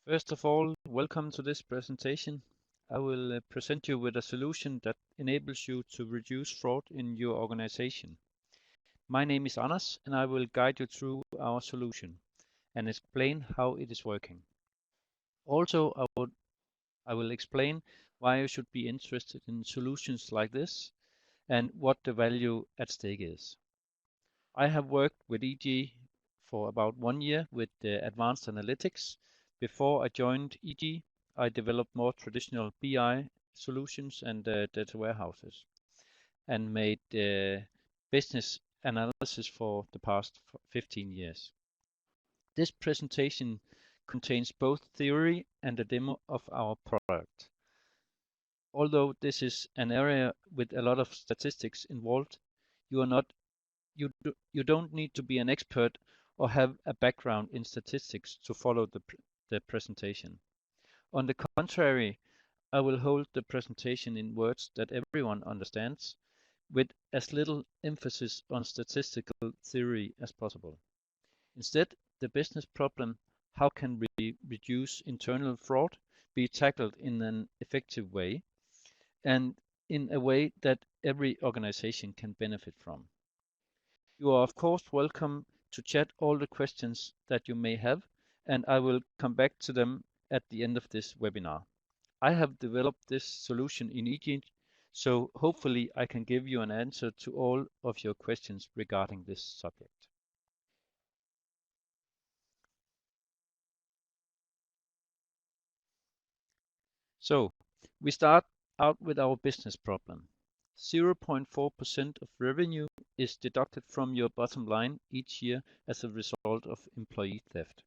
First of all, welcome to this presentation. I will present you with a solution that enables you to reduce fraud in your organization. My name is Anders, and I will guide you through our solution and explain how it is working. Also, I will explain why you should be interested in solutions like this and what the value at stake is. I have worked with EG for about 1 year with advanced analytics. Before I joined EG, I developed more traditional BI solutions and data warehouses and made business analysis for the past 15 years. This presentation contains both theory and a demo of our product. Although this is an area with a lot of statistics involved, you are not you don't need to be an expert or have a background in statistics to follow the presentation. On the contrary, I will hold the presentation in words that everyone understands, with as little emphasis on statistical theory as possible. Instead, the business problem, how can we reduce internal fraud, be tackled in an effective way and in a way that every organization can benefit from. You are of course welcome to chat all the questions that you may have, and I will come back to them at the end of this webinar. I have developed this solution in EG, so hopefully I can give you an answer to all of your questions regarding this subject. So we start out with our business problem. 0.4% of revenue is deducted from your bottom line each year as a result of employee theft.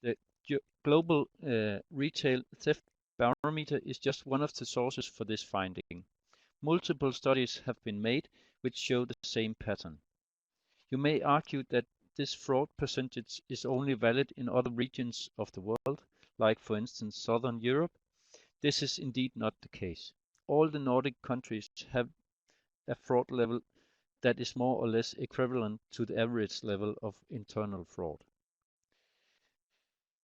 The global retail theft barometer is just one of the sources for this finding. Multiple studies have been made which show the same pattern. You may argue that this fraud percentage is only valid in other regions of the world, like for instance Southern Europe. This is indeed not the case. All the Nordic countries have a fraud level that is more or less equivalent to the average level of internal fraud.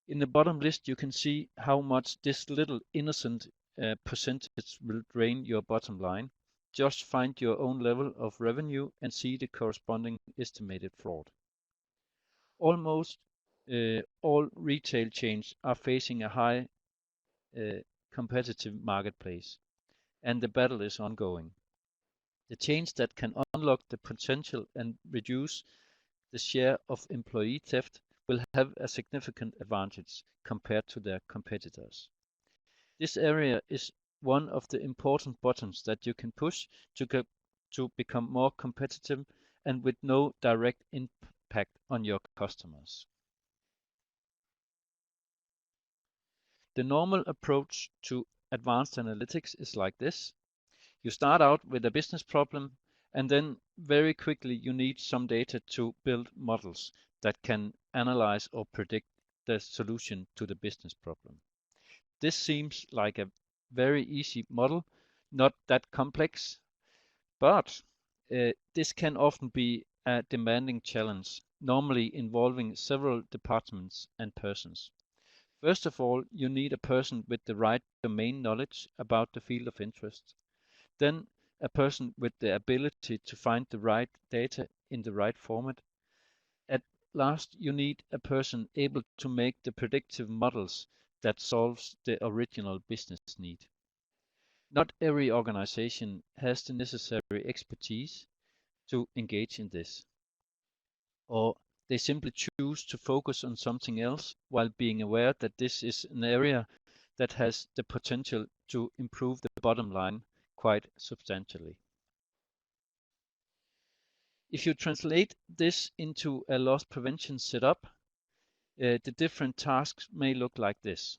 In the bottom list, you can see how much this little innocent percentage will drain your bottom line. Just find your own level of revenue and see the corresponding estimated fraud. Almost all retail chains are facing a high competitive marketplace, and the battle is ongoing. The chains that can unlock the potential and reduce the share of employee theft will have a significant advantage compared to their competitors. This area is one of the important buttons that you can push to become more competitive and with no direct impact on your customers. The normal approach to advanced analytics is like this. You start out with a business problem, and then very quickly you need some data to build models that can analyze or predict the solution to the business problem. This seems like a very easy model, not that complex, but this can often be a demanding challenge, normally involving several departments and persons. First of all, you need a person with the right domain knowledge about the field of interest. Then a person with the ability to find the right data in the right format. At last, you need a person able to make the predictive models that solves the original business need. Not every organization has the necessary expertise to engage in this, or they simply choose to focus on something else while being aware that this is an area that has the potential to improve the bottom line quite substantially. If you translate this into a loss prevention setup, the different tasks may look like this.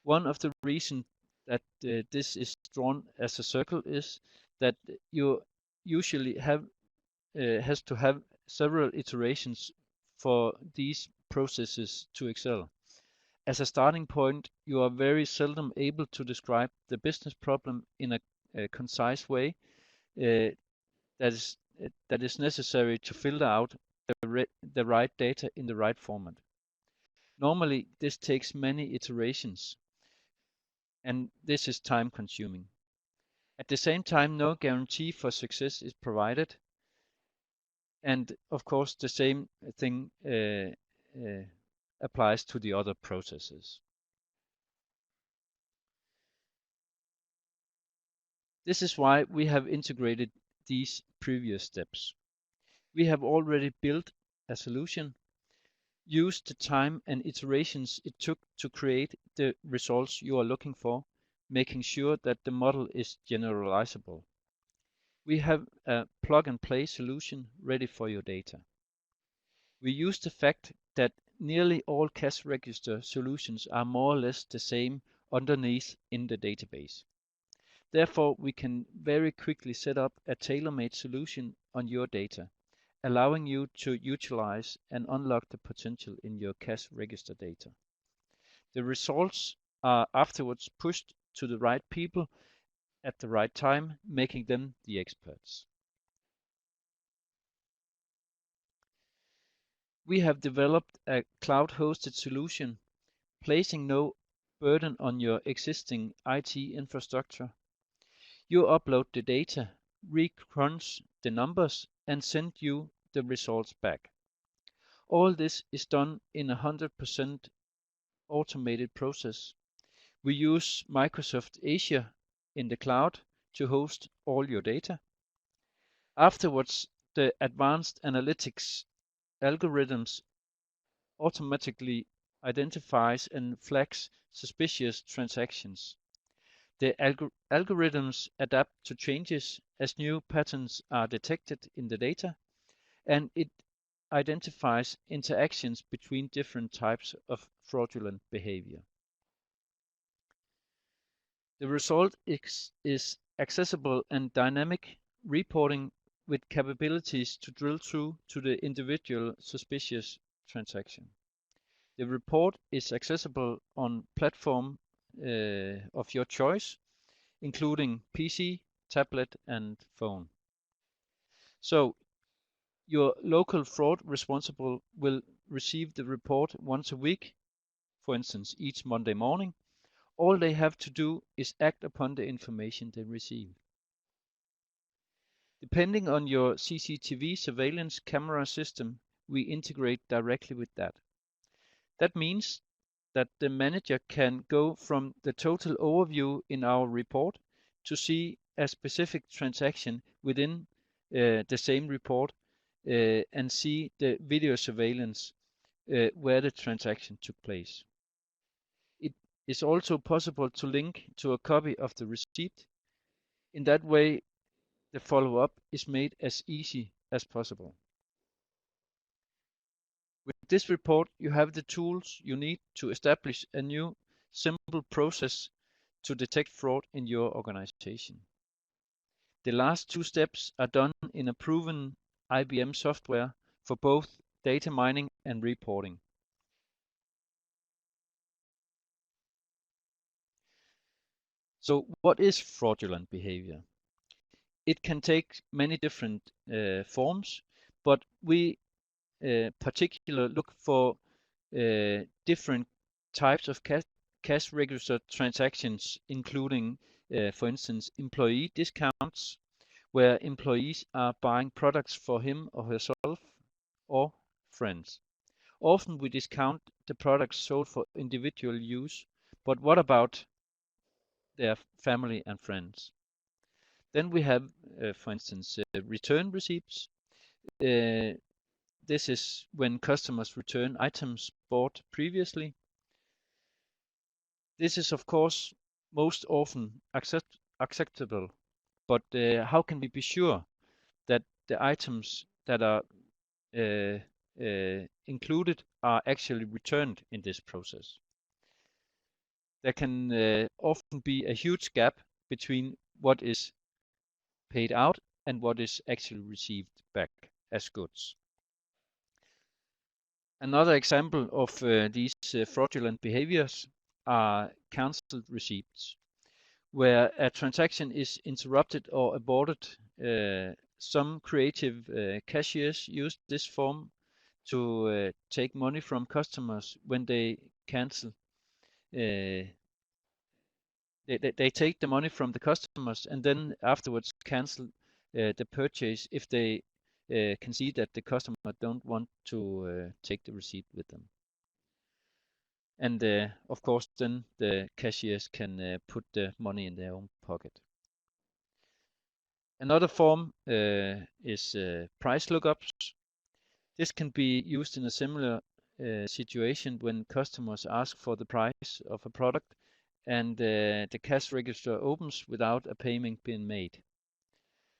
One of the reasons that this is drawn as a circle is that you usually has to have several iterations for these processes to excel. As a starting point, you are very seldom able to describe the business problem in a concise way that is necessary to filter out the right data in the right format. Normally, this takes many iterations, and this is time consuming. At the same time, no guarantee for success is provided, and of course, the same thing applies to the other processes. This is why we have integrated these previous steps. We have already built a solution, used the time and iterations it took to create the results you are looking for, making sure that the model is generalizable. We have a plug-and-play solution ready for your data. We use the fact that nearly all cash register solutions are more or less the same underneath in the database. Therefore, we can very quickly set up a tailor-made solution on your data, allowing you to utilize and unlock the potential in your cash register data. The results are afterwards pushed to the right people at the right time, making them the experts. We have developed a cloud-hosted solution, placing no burden on your existing IT infrastructure. You upload the data, recrunch the numbers, and send you the results back. All this is done in a 100% automated process. We use Microsoft Azure in the cloud to host all your data. Afterwards, the advanced analytics algorithms automatically identifies and flags suspicious transactions. The algorithms adapt to changes as new patterns are detected in the data, and it identifies interactions between different types of fraudulent behavior. The result is accessible and dynamic reporting with capabilities to drill through to the individual suspicious transaction. The report is accessible on platform of your choice, including PC, tablet, and phone. So your local fraud responsible will receive the report once a week, for instance, each Monday morning. All they have to do is act upon the information they receive. Depending on your CCTV surveillance camera system, we integrate directly with that. That means that the manager can go from the total overview in our report to see a specific transaction within the same report and see the video surveillance where the transaction took place. It is also possible to link to a copy of the receipt. In that way, the follow-up is made as easy as possible. With this report, you have the tools you need to establish a new, simple process to detect fraud in your organization. The last two steps are done in a proven IBM software for both data mining and reporting. So what is fraudulent behavior? It can take many different forms, but we particularly look for different types of cash register transactions, including, for instance, employee discounts, where employees are buying products for him or herself or friends. Often we discount the products sold for individual use, but what about their family and friends? Then we have, for instance, return receipts. This is when customers return items bought previously. This is, of course, most often acceptable, but how can we be sure that the items that are included are actually returned in this process? There can often be a huge gap between what is paid out and what is actually received back as goods. Another example of these fraudulent behaviors are cancelled receipts, where a transaction is interrupted or aborted. Some creative cashiers use this form. to take money from customers when they cancel. Uh, they take the money from the customers and then afterwards cancel the purchase if they can see that the customer don't want to take the receipt with them. And of course, then the cashiers can put the money in their own pocket. Another form is price lookups. This can be used in a similar situation when customers ask for the price of a product and the cash register opens without a payment being made.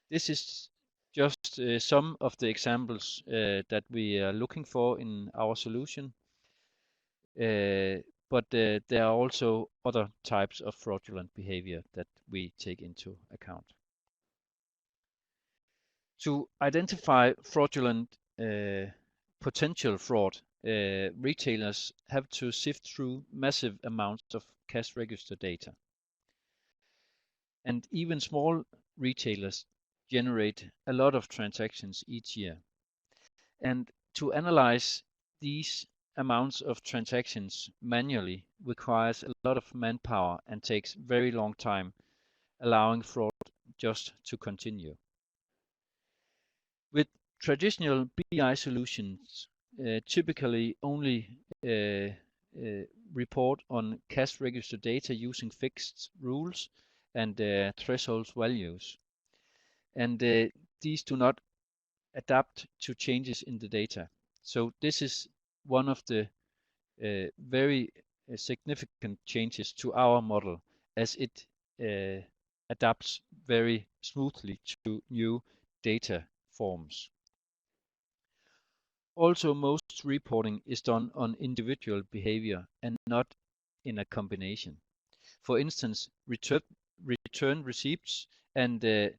This is just some of the examples that we are looking for in our solution. But there are also other types of fraudulent behavior that we take into account. To identify fraudulent potential fraud, retailers have to sift through massive amounts of cash register data. And even small retailers generate a lot of transactions each year. And to analyze these amounts of transactions manually requires a lot of manpower and takes very long time, allowing fraud just to continue. With traditional BI solutions, typically only report on cash register data using fixed rules and threshold values. And these do not adapt to changes in the data. So this is one of the very significant changes to our model, as it adapts very smoothly to new data forms. Also, most reporting is done on individual behavior and not in a combination. For instance, return receipts and the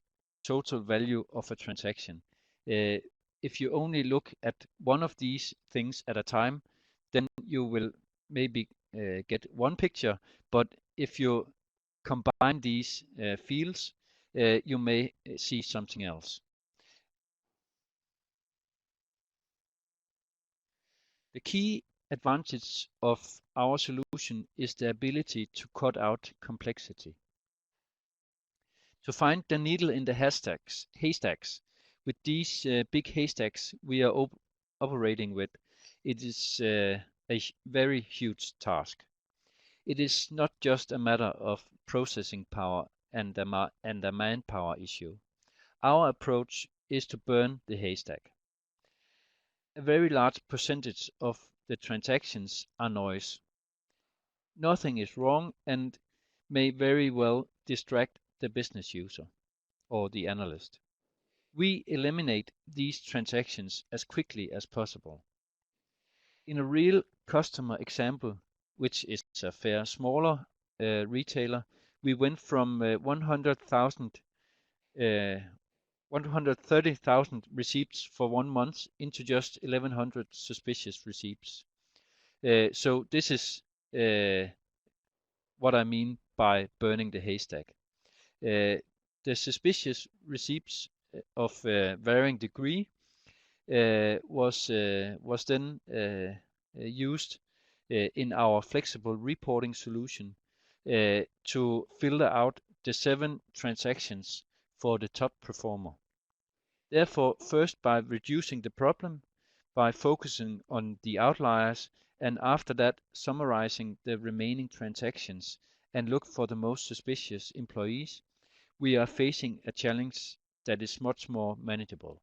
total value of a transaction. If you only look at one of these things at a time, then you will maybe get one picture, but if you combine these fields, you may see something else. The key advantage of our solution is the ability to cut out complexity. To find the needle in the haystacks, with these big haystacks we are operating with, it is a very huge task. It is not just a matter of processing power and a manpower issue. Our approach is to burn the haystack. A very large percentage of the transactions are noise. Nothing is wrong and may very well distract the business user or the analyst. We eliminate these transactions as quickly as possible. In a real customer example, which is a fair smaller retailer, we went from 130,000 receipts for 1 month into just 1,100 suspicious receipts. So this is what I mean by burning the haystack. The suspicious receipts of varying degree was then used in our flexible reporting solution to filter out the 7 transactions for the top performer. Therefore, first by reducing the problem, by focusing on the outliers, and after that summarizing the remaining transactions and look for the most suspicious employees, we are facing a challenge that is much more manageable.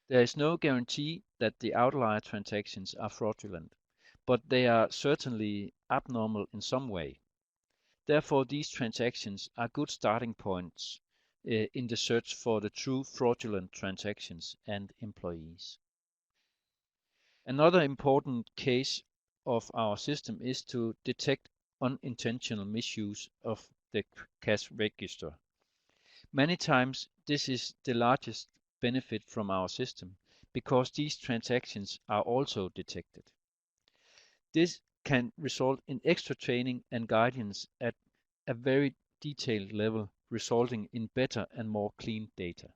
There is no guarantee that the outlier transactions are fraudulent, but they are certainly abnormal in some way. Therefore, these transactions are good starting points in the search for the true fraudulent transactions and employees. Another important case of our system is to detect unintentional misuse of the cash register. Many times this is the largest benefit from our system because these transactions are also detected. This can result in extra training and guidance at a very detailed level, resulting in better and more clean data.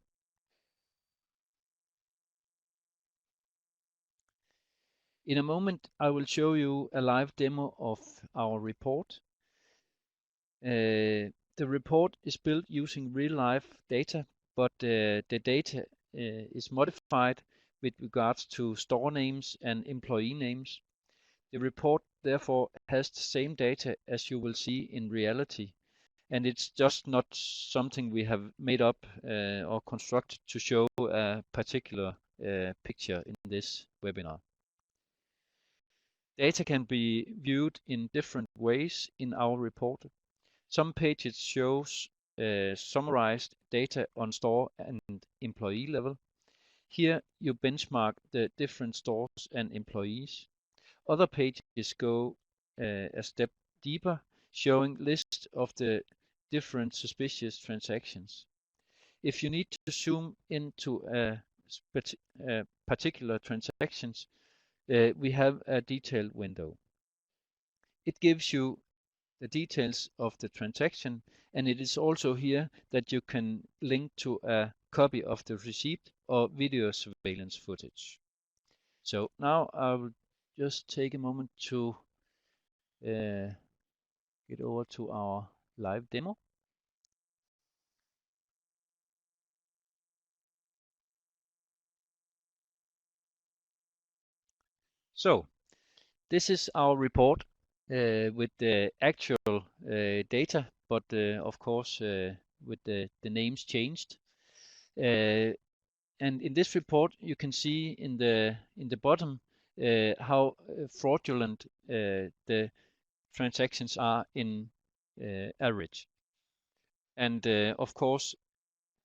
In a moment, I will show you a live demo of our report. The report is built using real-life data, but the data is modified with regards to store names and employee names. The report therefore has the same data as you will see in reality, and it's just not something we have made up or constructed to show a particular picture in this webinar. Data can be viewed in different ways in our report. Some pages shows summarized data on store and employee level. Here you benchmark the different stores and employees. Other pages go a step deeper, showing lists of the different suspicious transactions. If you need to zoom into a particular transactions, we have a detailed window. It gives you the details of the transaction, and it is also here that you can link to a copy of the receipt or video surveillance footage. So now I will just take a moment to get over to our live demo. So this is our report with the actual data, but of course with the names changed. And in this report, you can see in the bottom how fraudulent the transactions are in average. And of course,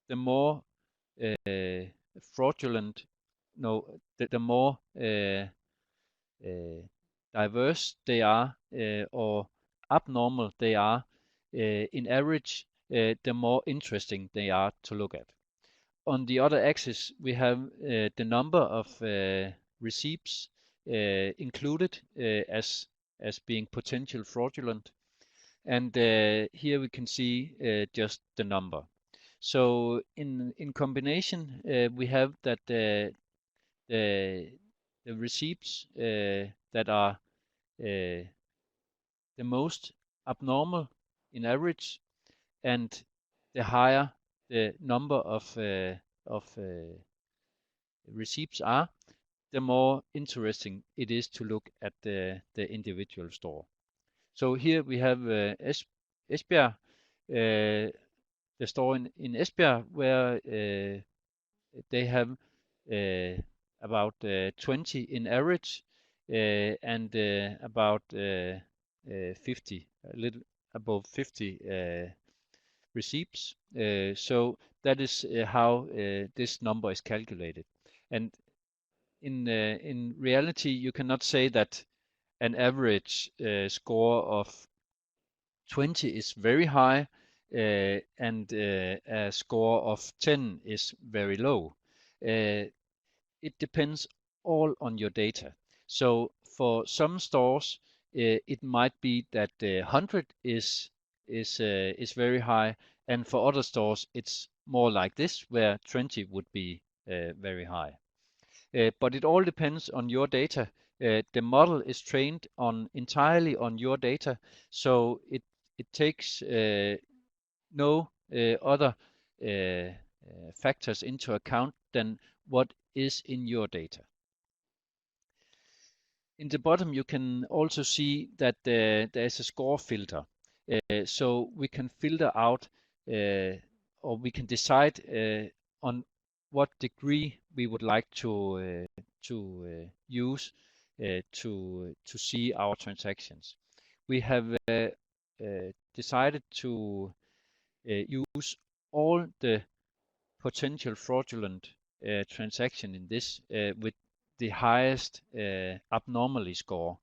the more fraudulent, no, the more diverse they are or abnormal they are in average, the more interesting they are to look at. On the other axis, we have the number of receipts included as being potential fraudulent, and here we can see just the number. So in combination, we have that the receipts that are the most abnormal in average, and the higher the number of receipts are, the more interesting it is to look at the individual store. So here we have Esbjerg, the store in Esbjerg, where they have about 20 in average and about 50, a little above 50 receipts. So that is how this number is calculated. And in reality, you cannot say that an average score of 20 is very high and a score of 10 is very low. It depends all on your data. So for some stores, it might be that 100 is very high, and for other stores it's more like this, where 20 would be very high. But it all depends on your data. The model is trained entirely on your data, so it takes no other factors into account than what is in your data. In the bottom, you can also see that there is a score filter. So we can filter out or we can decide on what degree we would like to use to see our transactions. We have decided to use all the potential fraudulent transaction in this with the highest abnormally score.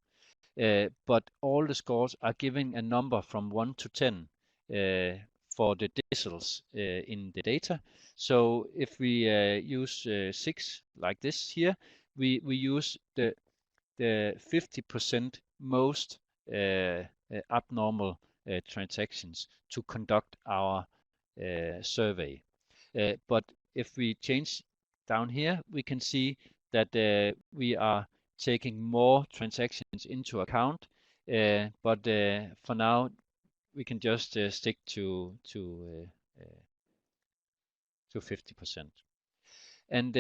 But all the scores are giving a number from 1 to 10 for the decimals in the data. So if we use 6 like this here, we use the 50% most abnormal transactions to conduct our survey. But if we change down here, we can see that we are taking more transactions into account, but for now we can just stick to 50%. And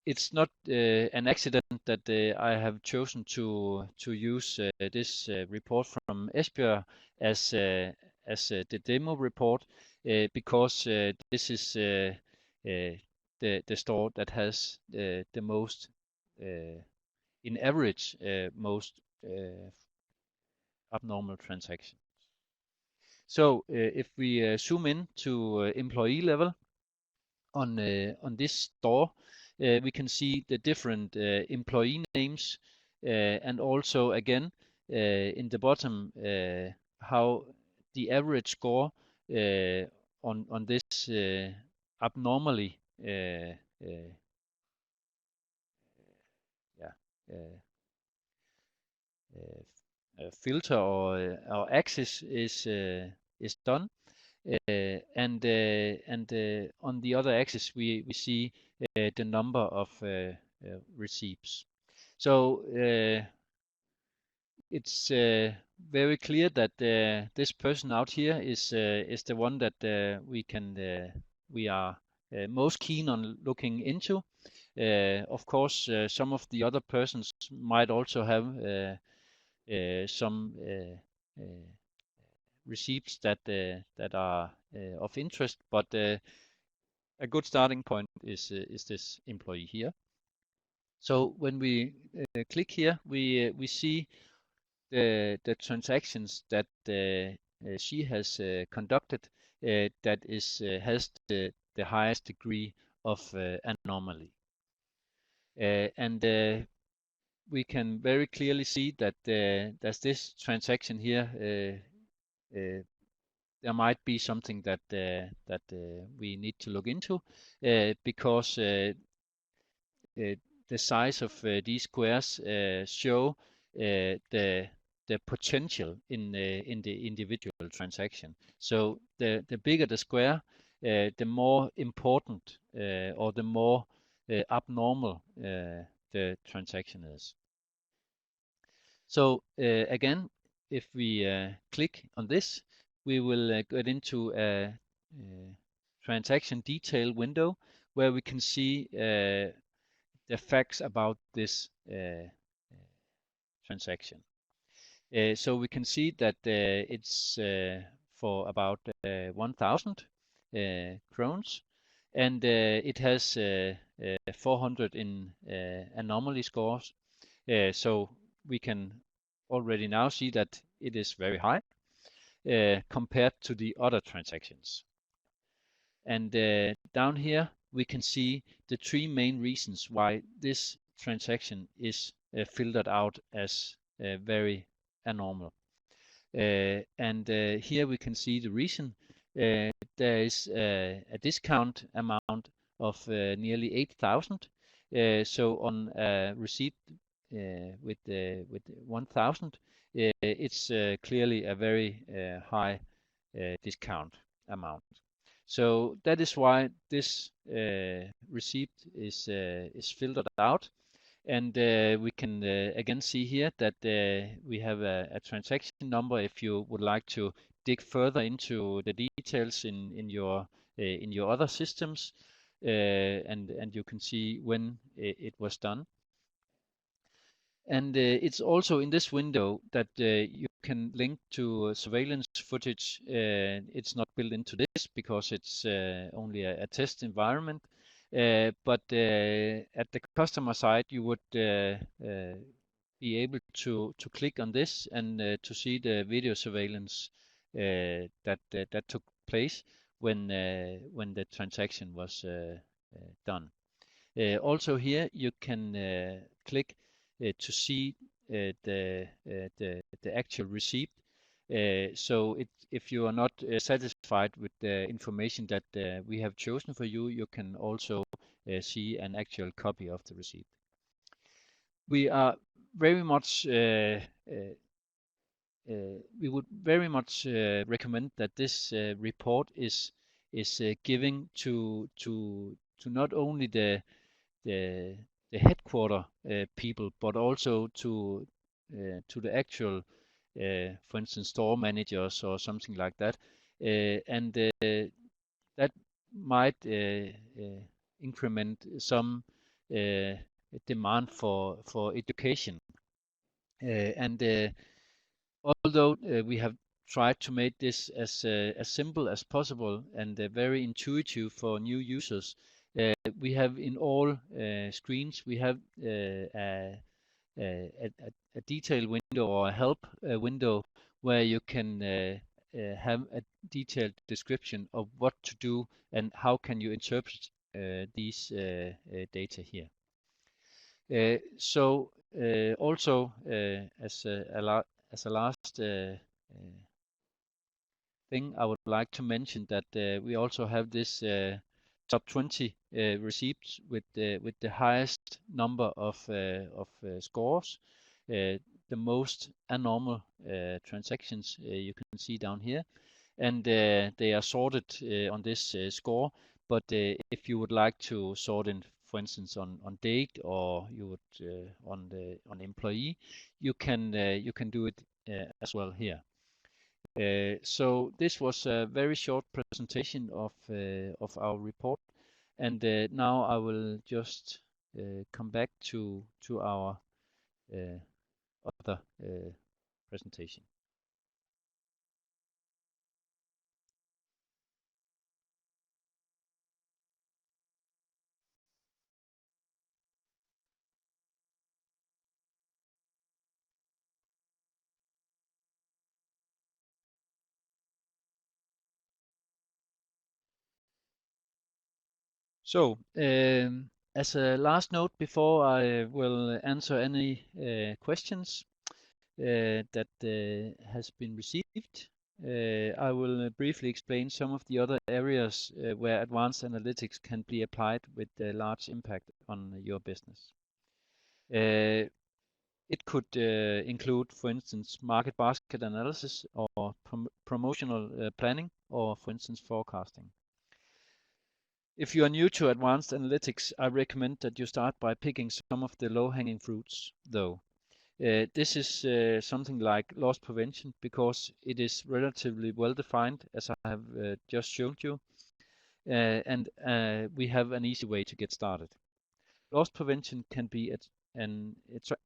it's not an accident that I have chosen to use this report from Esbjerg as the demo report, because this is the store that has the most, in average, most abnormal transactions. So if we zoom in to employee level on this store, we can see the different employee names, and also again in the bottom how the average score on this abnormally yeah, filter or axis is done. And on the other axis we see the number of receipts. So it's very clear that this person out here is the one that we are most keen on looking into. Of course, some of the other persons might also have some receipts that are of interest, but a good starting point is this employee here. So when we click here, we see the transactions that she has conducted that has the highest degree of anomaly, and we can very clearly see that there's this transaction here. There might be something that we need to look into, because the size of these squares show the potential in the individual transaction. So the bigger the square, the more important or the more abnormal the transaction is. So again, if we click on this, we will get into a transaction detail window where we can see the facts about this transaction. So we can see that it's for about 1,000 crowns, and it has 400 in anomaly scores. So we can already now see that it is very high compared to the other transactions. And down here we can see the three main reasons why this transaction is filtered out as very abnormal. And here we can see the reason. There is a discount amount of nearly 8,000. So on a receipt with 1,000, it's clearly a very high discount amount. So that is why this receipt is filtered out. And we can again see here that we have a transaction number if you would like to dig further into the details in your other systems, and you can see when it was done. And it's also in this window that you can link to surveillance footage. It's not built into this because it's only a test environment. But at the customer side, you would be able to click on this and to see the video surveillance that took place when the transaction was done. Also here you can click to see the actual receipt. So if you are not satisfied with the information that we have chosen for you, you can also see an actual copy of the receipt. We are very much we would very much recommend that this report is giving to not only the headquarter people, but also to the actual, for instance, store managers or something like that, and that might increment some demand for education. And although we have tried to make this as simple as possible and very intuitive for new users, we have in all screens we have a detail window or a help window where you can have a detailed description of what to do and how can you interpret these data here. So also as a last thing, I would like to mention that we also have this top 20 receipts with the highest number of scores, the most abnormal transactions you can see down here, and they are sorted on this score. But if you would like to sort in, for instance, on date, or you would on employee, you can do it as well here. So this was a very short presentation of our report, and now I will just come back to our other presentation. So, as a last note before I will answer any questions that has been received, I will briefly explain some of the other areas where advanced analytics can be applied with a large impact on your business. It could include, for instance, market basket analysis or promotional planning, or for instance, forecasting. If you are new to advanced analytics, I recommend that you start by picking some of the low-hanging fruits, though. This is something like loss prevention, because it is relatively well defined, as I have just shown you, and we have an easy way to get started. Loss prevention can be an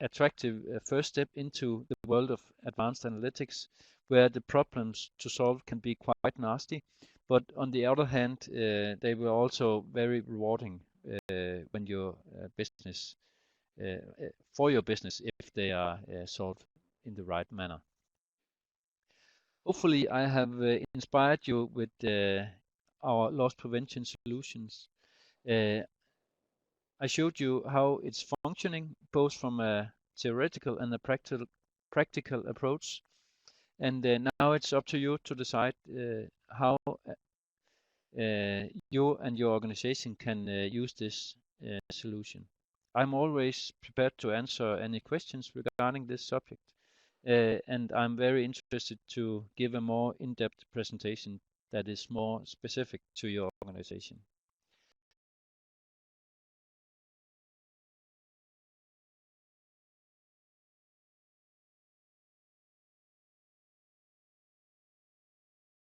attractive first step into the world of advanced analytics, where the problems to solve can be quite nasty, but on the other hand, they were also very rewarding when your business for your business, if they are solved in the right manner. Hopefully, I have inspired you with our loss prevention solutions. I showed you how it's functioning, both from a theoretical and a practical approach. And now it's up to you to decide how you and your organization can use this solution. I'm always prepared to answer any questions regarding this subject, and I'm very interested to give a more in-depth presentation that is more specific to your organization.